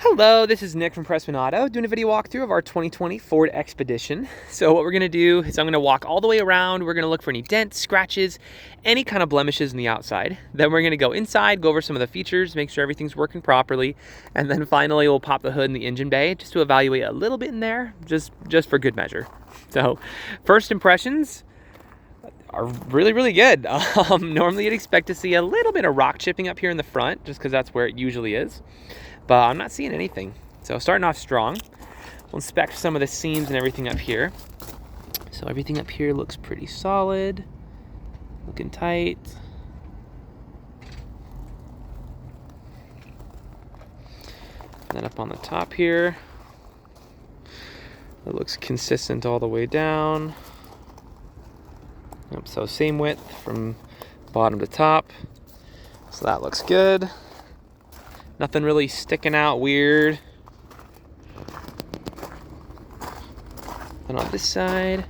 Hello, this is Nick from Prestman Auto doing a video walkthrough of our 2020 Ford Expedition. So what we're going to do is I'm going to walk all the way around. We're going to look for any dents, scratches, any kind of blemishes in the outside. Then we're going to go inside, go over some of the features, make sure everything's working properly. And then finally we'll pop the hood in the engine bay just to evaluate a little bit in there, just for good measure. So first impressions are really good. Normally you'd expect to see a little bit of rock chipping up here in the front just because that's where it usually is. But I'm not seeing anything. So starting off strong. We'll inspect some of the seams and everything up here. So everything up here looks pretty solid, looking tight. And then up on the top here, it looks consistent all the way down. Yep, so same width from bottom to top. So that looks good. Nothing really sticking out weird. And on this side,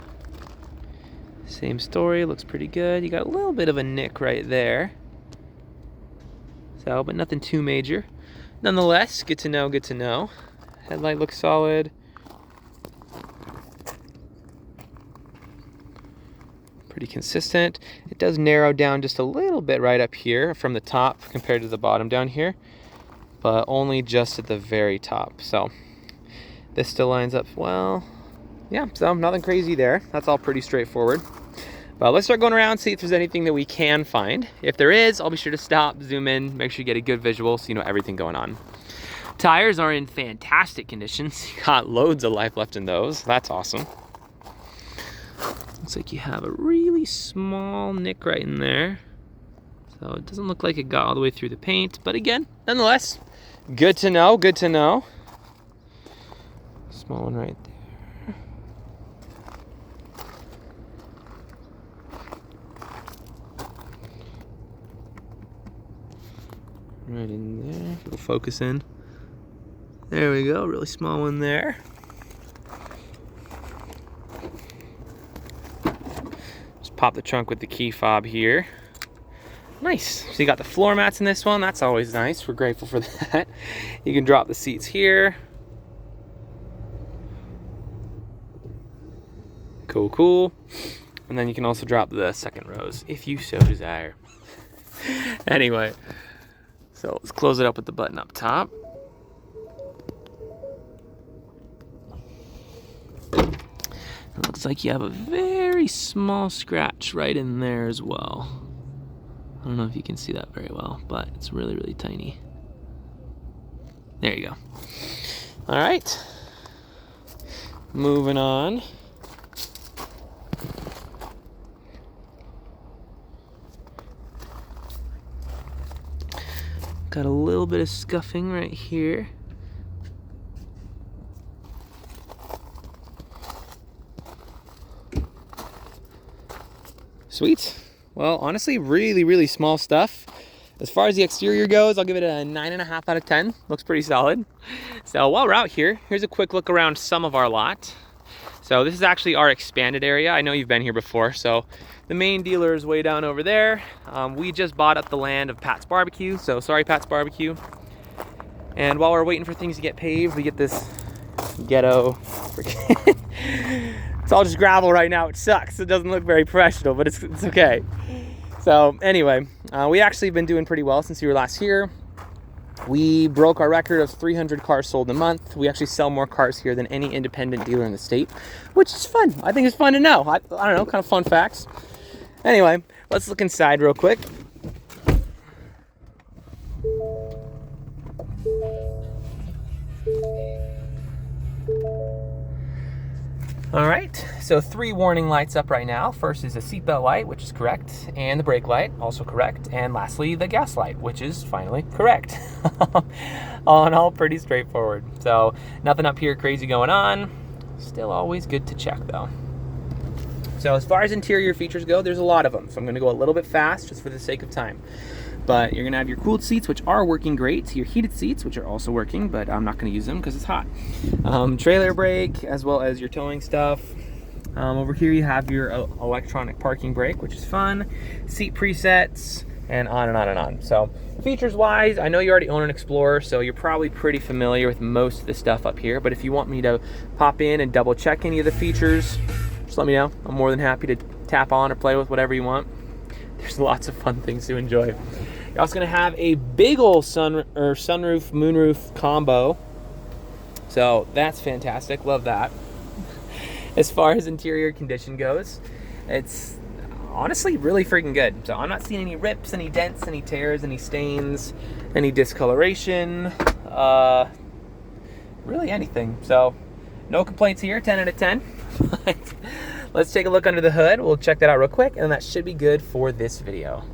same story, looks pretty good. You got a little bit of a nick right there. So, but nothing too major. Nonetheless, good to know, good to know. Headlight looks solid. Pretty consistent. It does narrow down just a little bit right up here from the top compared to the bottom down here, but only just at the very top. So this still lines up well. Yeah, so nothing crazy there. That's all pretty straightforward. But let's start going around, see if there's anything that we can find. If there is, I'll be sure to stop, zoom in, make sure you get a good visual so you know everything going on. Tires are in fantastic conditions. You got loads of life left in those. That's awesome. Looks like you have a really small nick right in there. So it doesn't look like it got all the way through the paint, but again, nonetheless, good to know, good to know. Small one right there. Right in there, it'll focus in. There we go, really small one there. Just pop the trunk with the key fob here. Nice. So you got the floor mats in this one. That's always nice. We're grateful for that. You can drop the seats here. Cool, cool. And then you can also drop the second rows if you so desire. Anyway, so let's close it up with the button up top. It looks like you have a very small scratch right in there as well. I don't know if you can see that very well, but it's really tiny. There you go. All right, moving on. Got a little bit of scuffing right here. Sweet. Well, honestly, really small stuff. As far as the exterior goes, I'll give it a 9.5 out of 10. Looks pretty solid. So while we're out here, here's a quick look around some of our lot. So this is actually our expanded area. I know you've been here before. So the main dealer is way down over there. We just bought up the land of Pat's Barbecue. So sorry, Pat's Barbecue. And while we're waiting for things to get paved, we get this ghetto it's all just gravel right now. It sucks. It doesn't look very professional, but it's okay. So anyway, we actually been doing pretty well since we were last here. We broke our record of 300 cars sold a month. We actually sell more cars here than any independent dealer in the state, which is fun. I think it's fun to know. I don't know, kind of fun facts. Anyway, let's look inside real quick. All right, so 3 warning lights up right now. First is the seatbelt light, which is correct, and the brake light, also correct, and lastly, the gas light, which is finally correct. All in all, pretty straightforward. So nothing up here crazy going on. Still always good to check though. So as far as interior features go, there's a lot of them. So I'm gonna go a little bit fast just for the sake of time. But you're gonna have your cooled seats, which are working great, your heated seats, which are also working, but I'm not gonna use them because it's hot. Trailer brake, as well as your towing stuff. Over here you have your electronic parking brake, which is fun. Seat presets, and on and on and on. So features wise, I know you already own an Explorer, so you're probably pretty familiar with most of the stuff up here, but if you want me to pop in and double check any of the features, just let me know. I'm more than happy to tap on or play with whatever you want. There's lots of fun things to enjoy. You're also gonna have a big old sunroof, moonroof combo. So that's fantastic, love that. As far as interior condition goes, it's honestly really freaking good. So I'm not seeing any rips, any dents, any tears, any stains, any discoloration, really anything. So no complaints here, 10 out of 10. Let's take a look under the hood. We'll check that out real quick, and that should be good for this video.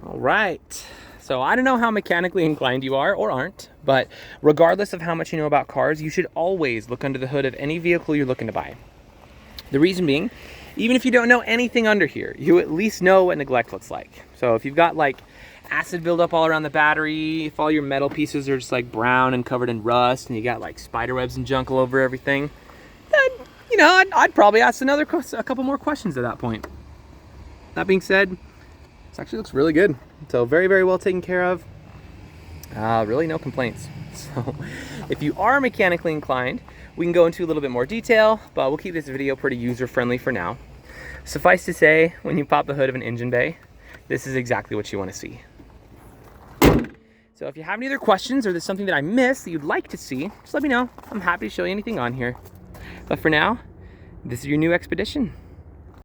All right, so I don't know how mechanically inclined you are or aren't, but regardless of how much you know about cars, you should always look under the hood of any vehicle you're looking to buy. The reason being, even if you don't know anything under here, you at least know what neglect looks like. So if you've got like acid buildup all around the battery, if all your metal pieces are just like brown and covered in rust, and you got like spider webs and junk all over everything, then, you know, I'd probably ask a couple more questions at that point. That being said, this actually looks really good. So very, very well taken care of. Really no complaints. So if you are mechanically inclined, we can go into a little bit more detail, but we'll keep this video pretty user-friendly for now. Suffice to say, when you pop the hood of an engine bay, this is exactly what you want to see. So if you have any other questions or there's something that I missed that you'd like to see, just let me know. I'm happy to show you anything on here. But for now, this is your new Expedition.